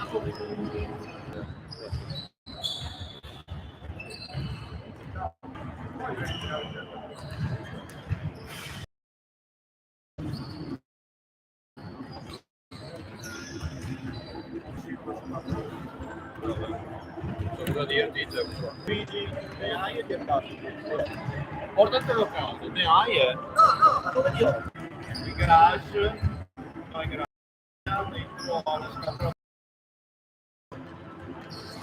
Cosa dirti? Luigi, ne hai e ti abbasso. Portatelo a casa, ne hai e... No, come Dio. Il garage, no, il garage, dentro la scatola.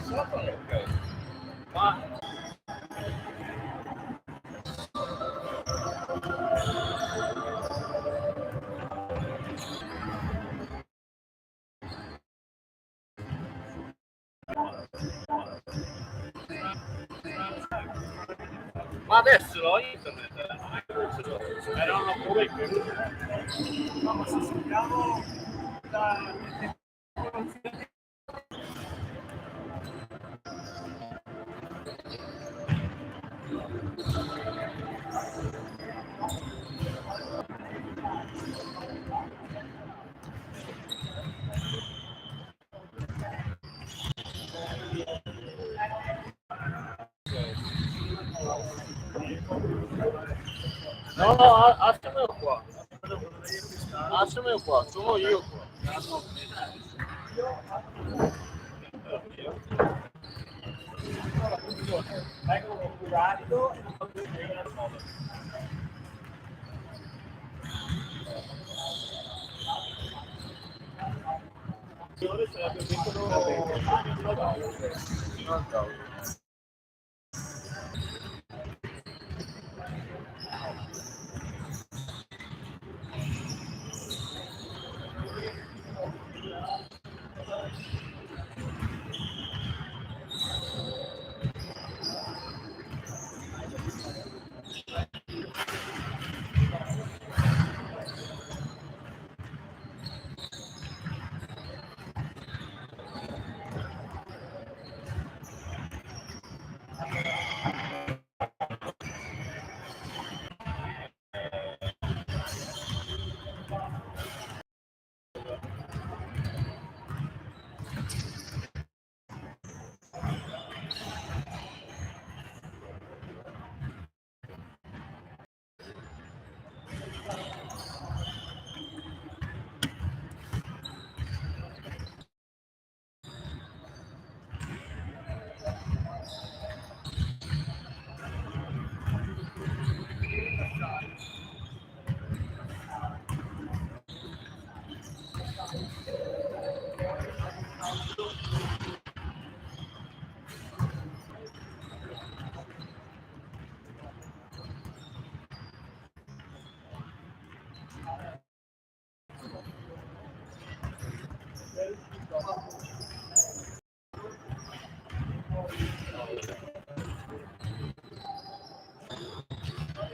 Ok. Ma... Ma adesso ho internet, era una prova in più. No, ma se sentiamo da... No, lasciamelo qua. Lasciamelo qua, sono io qua. Vengono curato e sarebbe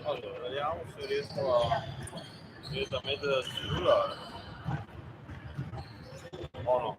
Allora, vediamo se riesco a direttamente dal cellulare. O no?